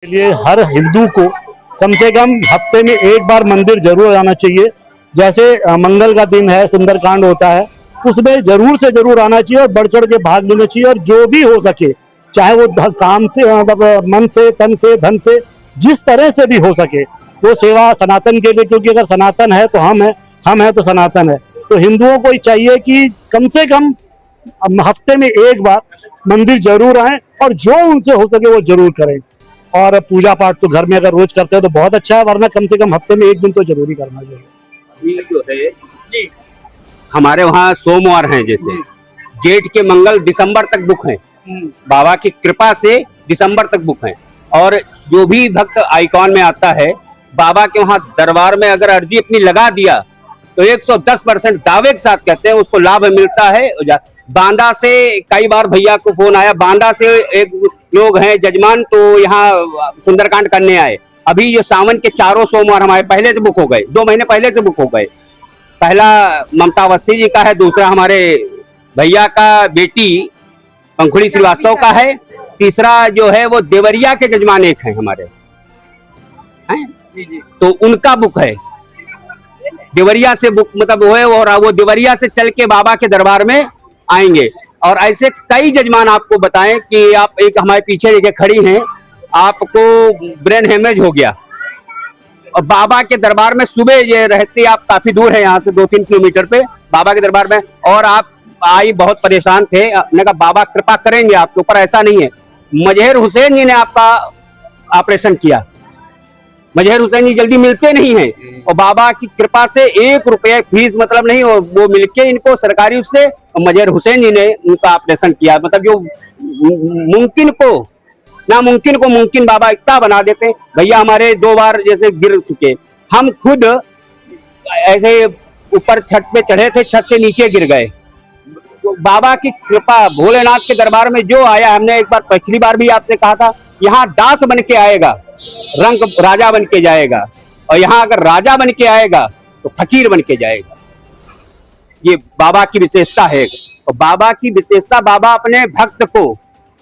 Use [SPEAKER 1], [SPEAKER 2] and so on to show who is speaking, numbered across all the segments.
[SPEAKER 1] के लिए हर हिंदू को कम से कम हफ्ते में एक बार मंदिर जरूर आना चाहिए। जैसे मंगल का दिन है, सुंदरकांड होता है, उसमें जरूर से जरूर आना चाहिए और बढ़ चढ़ के भाग लेना चाहिए। और जो भी हो सके, चाहे वो काम से मतलब मन से, तन से, धन से, जिस तरह से भी हो सके वो सेवा सनातन के लिए, क्योंकि अगर सनातन है तो हम है तो सनातन है। तो हिंदुओं को चाहिए कि कम से कम हफ्ते में एक बार मंदिर जरूर आए और जो उनसे हो सके वो जरूर करें। और पूजा पाठ तो घर में अगर रोज करते हैं तो बहुत अच्छा है, वरना कम से कम हफ्ते में एक दिन तो जरूरी करना चाहिए।
[SPEAKER 2] अभी जो है जी, हमारे वहाँ सोमवार हैं, जैसे जेठ के मंगल दिसंबर तक बुक हैं, बाबा की कृपा से दिसंबर तक बुक हैं। और जो भी भक्त आइकॉन में आता है, बाबा के वहाँ दरबार में अगर अर्जी अपनी लगा दिया तो 110% दावे के साथ कहते हैं उसको लाभ मिलता है। बांदा से कई बार भैया को फोन आया, बांदा से एक लोग हैं जजमान, तो यहाँ सुंदरकांड करने आए। अभी जो सावन के चारों सोमवार हमारे पहले से बुक हो गए, 2 महीने पहले से बुक हो गए। पहला ममता अवस्थी जी का है, दूसरा हमारे भैया का बेटी पंखुड़ी श्रीवास्तव का है, तीसरा जो है वो देवरिया के जजमान एक हैं हमारे हैं, तो उनका बुक है। देवरिया से बुक मतलब वो है, और वो देवरिया से चल के बाबा के दरबार में आएंगे। और ऐसे कई जजमान आपको बताएं कि आप एक हमारे पीछे एक खड़ी हैं, आपको ब्रेन हेमरेज हो गया और बाबा के दरबार में सुबह ये रहते, आप काफी दूर है यहाँ से 2-3 किलोमीटर पे बाबा के दरबार में, और आप आई बहुत परेशान थे। मैंने कहा बाबा कृपा करेंगे आपके ऊपर, ऐसा नहीं है। मजहर हुसैन जी ने आपका ऑपरेशन किया, मजहर हुसैन जी जल्दी मिलते नहीं हैं, और बाबा की कृपा से 1 रुपया फीस मतलब नहीं, और वो मिलके इनको सरकारी उससे मजहर हुसैन जी ने उनका ऑपरेशन किया। मतलब जो मुमकिन को नामुमकिन को मुमकिन बाबा इतना बना देते हैं। भैया हमारे 2 बार जैसे गिर चुके, हम खुद ऐसे ऊपर छत पे चढ़े थे, छत से नीचे गिर गए। बाबा की कृपा, भोलेनाथ के दरबार में जो आया, हमने एक बार पिछली बार भी आपसे कहा था, यहाँ दास बन के आएगा, रंग राजा बन के जाएगा, और यहाँ अगर राजा बन के आएगा तो फकीर बन के जाएगा। ये बाबा की विशेषता है। और बाबा की विशेषता, बाबा अपने भक्त को,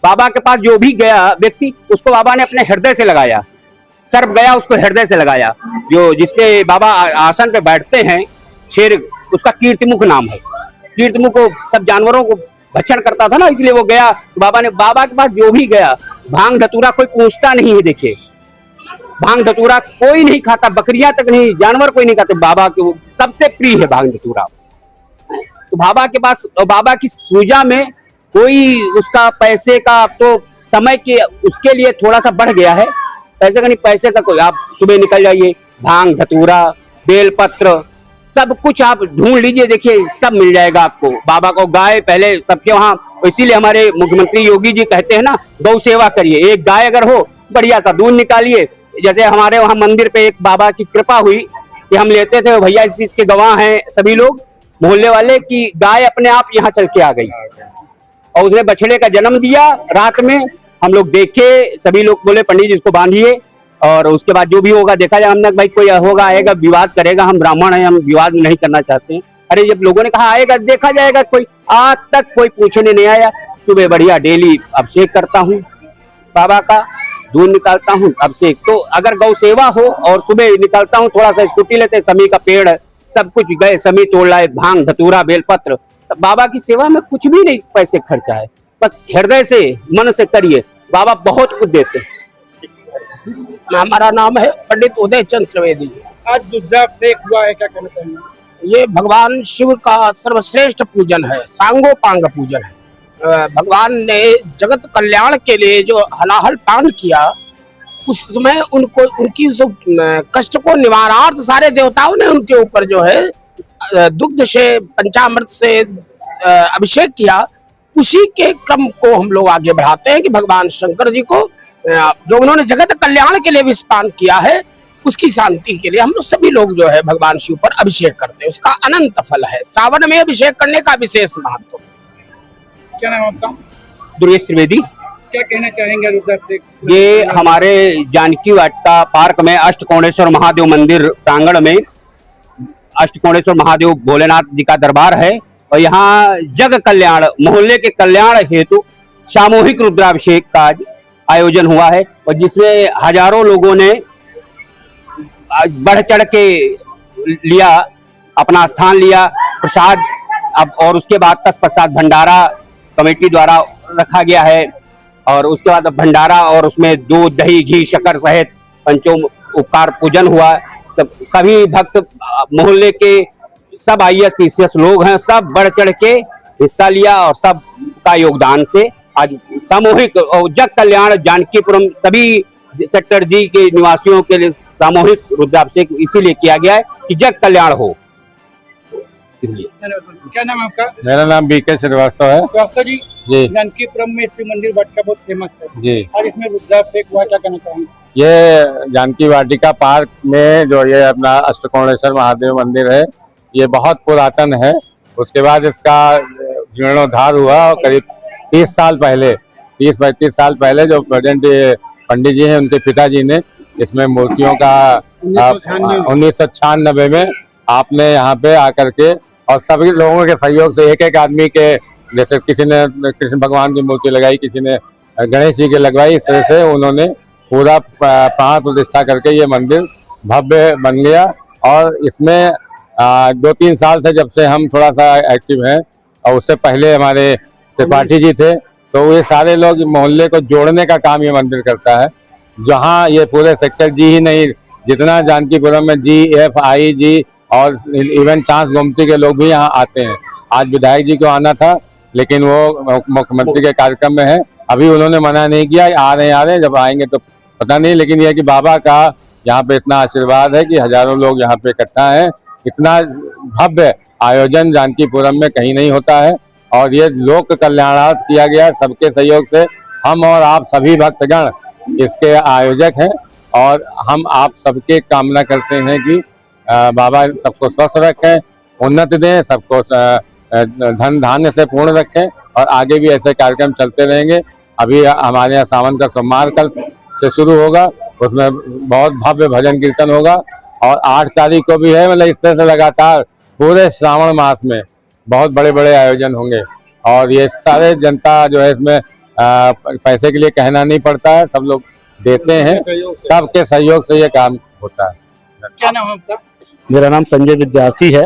[SPEAKER 2] बाबा के पास जो भी गया व्यक्ति, उसको बाबा ने अपने हृदय से लगाया। सर्प गया उसको हृदय से लगाया। जो जिसके बाबा आसन पे बैठते हैं, शेर, उसका कीर्तिमुख नाम है। कीर्तिमुख सब जानवरों को भक्षण करता था ना, इसलिए वो गया। बाबा ने, बाबा के पास जो भी गया, भांग धतूरा कोई पूछता नहीं है। देखिए भांग धतूरा कोई नहीं खाता, बकरियां तक नहीं, जानवर कोई नहीं खाते। बाबा के सबसे प्रिय है भांग धतूरा। तो बाबा के पास, बाबा की पूजा में कोई उसका पैसे का, तो समय के उसके लिए थोड़ा सा बढ़ गया है, पैसे का नहीं, पैसे का कोई, आप सुबह निकल जाइए, भांग धतूरा, बेलपत्र, सब कुछ आप ढूंढ लीजिए, देखिए सब मिल जाएगा आपको। बाबा को गाय पहले सबके वहाँ, इसीलिए हमारे मुख्यमंत्री योगी जी कहते हैं ना, गौ सेवा करिए। एक गाय अगर हो, बढ़िया सा दूध निकालिए। जैसे हमारे वहाँ मंदिर पे एक बाबा की कृपा हुई कि हम लेते थे, भैया इस चीज के गवाह हैं सभी लोग मोहल्ले वाले, की गाय अपने आप यहाँ चल के आ गई और उसने बछड़े का जन्म दिया। रात में हम लोग देखे, सभी लोग बोले पंडित जी इसको बांधिए, और उसके बाद जो भी होगा देखा जाए। हमने भाई कोई होगा, आएगा, विवाद करेगा, हम ब्राह्मण हैं, हम विवाद नहीं करना चाहते हैं। अरे जब लोगों ने कहा आएगा देखा जाएगा, कोई आज तक कोई पूछने नहीं आया। सुबह बढ़िया डेली अभिषेक करता हूँ बाबा का, दूध निकालता हूँ, अभिषेक। तो अगर गौ सेवा हो, और सुबह निकालता हूँ, थोड़ा सा स्कूटी लेते, समी का पेड़ है, सब कुछ गए, समी तोड़ लाए, भांग धतूरा बेलपत्र। बाबा की सेवा में कुछ भी नहीं पैसे खर्चा है, बस हृदय से मन से करिए, बाबा बहुत कुछ देते हैं।
[SPEAKER 3] हमारा नाम है पंडित उदय चंद्र त्रिवेदी।
[SPEAKER 4] आज रुद्राभिषेक हुआ है, क्या कहना चाहिए?
[SPEAKER 3] ये भगवान शिव का सर्वश्रेष्ठ पूजन है, सांगोपांग पूजन है। भगवान ने जगत कल्याण के लिए जो हलाहल पान किया, उसमें उनको, उनकी जो कष्ट को निवारणार्थ सारे देवताओं ने उनके ऊपर जो है दुग्ध से, पंचामृत से अभिषेक किया। उसी के क्रम को हम लोग आगे बढ़ाते हैं कि भगवान शंकर जी को, जो उन्होंने जगत कल्याण के लिए विषपान किया है, उसकी शांति के लिए हम लोग सभी लोग जो है भगवान शिव पर अभिषेक करते हैं। उसका अनंत फल है। सावन में अभिषेक करने का विशेष महत्व।
[SPEAKER 4] क्या नाम आपका?
[SPEAKER 2] दुर्गेश त्रिवेदी।
[SPEAKER 4] क्या कहना चाहेंगे रुद्राभिषेक?
[SPEAKER 2] ये हमारे जानकी वाटिका पार्क में अष्टकोणेश्वर महादेव मंदिर प्रांगण में अष्टकोणेश्वर महादेव भोलेनाथ जी का दरबार है, और यहाँ जग कल्याण, मोहल्ले के कल्याण हेतु सामूहिक रुद्राभिषेक का आयोजन हुआ है और जिसमें हजारों लोगों ने बढ़ चढ़ के लिया, अपना स्थान लिया। प्रसाद अब और उसके बाद तत्पश्चात भंडारा कमेटी द्वारा रखा गया है और उसके बाद भंडारा और उसमें दूध दही घी शक्कर सहित पंचों उपकार पूजन हुआ। सभी भक्त मोहल्ले के सब IAS PCS लोग हैं, सब बढ़ चढ़ के हिस्सा लिया और सब का योगदान से आज सामूहिक जग कल्याण जानकीपुरम सभी सेक्टर जी के निवासियों के लिए सामूहिक रुद्राभिषेक इसीलिए किया गया है कि जग कल्याण हो, इसलिए।
[SPEAKER 4] क्या नाम है आपका?
[SPEAKER 5] मेरा नाम BK श्रीवास्तव है
[SPEAKER 4] श्रीवास्तव जी,
[SPEAKER 5] जी।
[SPEAKER 4] जानकीपुरम में शिव मंदिर वाटिका बहुत फेमस है
[SPEAKER 5] जी।
[SPEAKER 4] आज इसमें रुद्राभिषेक हुआ, क्या कहना चाहेंगे?
[SPEAKER 5] ये जानकी वाटिका पार्क में जो ये अपना अष्टकोणेश्वर महादेव मंदिर है, ये बहुत पुरातन है। उसके बाद इसका जीर्णोद्धार हुआ और करीब 30 साल पहले 30-35 साल पहले जो प्रेजेंट पंडित जी हैं उनके पिताजी ने इसमें मूर्तियों का 1996 में आपने यहाँ पे आकर के और सभी लोगों के सहयोग से एक आदमी के, जैसे किसी ने कृष्ण भगवान की मूर्ति लगाई, किसी ने गणेश जी की लगवाई, इस तरह से उन्होंने पूरा प्राण प्रतिष्ठा करके ये मंदिर भव्य बन गया। और इसमें 2-3 साल से जब से हम थोड़ा सा एक्टिव हैं और उससे पहले हमारे त्रिपाठी जी थे, तो ये सारे लोग मोहल्ले को जोड़ने का काम ये मंदिर करता है। जहाँ ये पूरे सेक्टर जी ही नहीं, जितना जानकीपुरम में GFI जी और इवन चांस गोमती के लोग भी यहाँ आते हैं। आज विधायक जी को आना था लेकिन वो मुख्यमंत्री के कार्यक्रम में है, अभी उन्होंने मना नहीं किया, आ रहे हैं, जब आएंगे तो पता नहीं। लेकिन यह कि बाबा का यहाँ पे इतना आशीर्वाद है कि हजारों लोग यहाँ पे इकट्ठा हैं। इतना भव्य आयोजन जानकीपुरम में कहीं नहीं होता है और ये लोक कल्याणार्थ किया गया सबके सहयोग से। हम और आप सभी भक्तगण इसके आयोजक हैं और हम आप सबके कामना करते हैं कि बाबा सबको स्वस्थ रखें, उन्नति दें, सबको धन धान्य से पूर्ण रखें और आगे भी ऐसे कार्यक्रम चलते रहेंगे। अभी हमारे यहाँ सावन का सोमवार कल से शुरू होगा, उसमें बहुत भव्य भजन कीर्तन होगा और 8 तारीख को भी है। मतलब इस तरह से लगातार पूरे श्रावण मास में बहुत बड़े बड़े आयोजन होंगे और ये सारे जनता जो है इसमें पैसे के लिए कहना नहीं पड़ता है, सब लोग देते हैं, सबके सहयोग से ये काम होता है।
[SPEAKER 4] क्या नाम है आपका?
[SPEAKER 1] मेरा नाम संजय विद्यार्थी है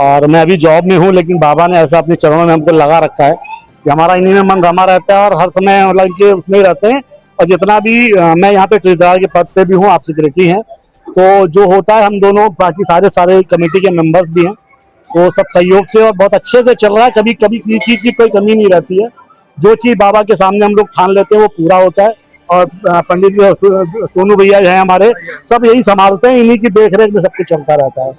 [SPEAKER 1] और मैं अभी जॉब में हूँ, लेकिन बाबा ने ऐसा अपने चरणों में हमको लगा रखा है कि हमारा इन्हीं में मन रमा रहता है और हर समय मतलब कि उसमें रहते हैं। और जितना भी मैं यहाँ पे ठेकेदार के पद पे भी हूँ, आप सेक्रेटरी हैं, तो जो होता है हम दोनों बाकी सारे कमेटी के मेंबर्स भी हैं, तो सब सहयोग से और बहुत अच्छे से चल रहा है। कभी कभी किसी चीज़ की कोई कमी नहीं रहती है। जो चीज़ बाबा के सामने हम लोग ठान लेते हैं वो पूरा होता है। और पंडित सोनू भैया हैं हमारे, सब यही संभालते हैं, इन्हीं की देख रेख में सब कुछ चलता रहता है।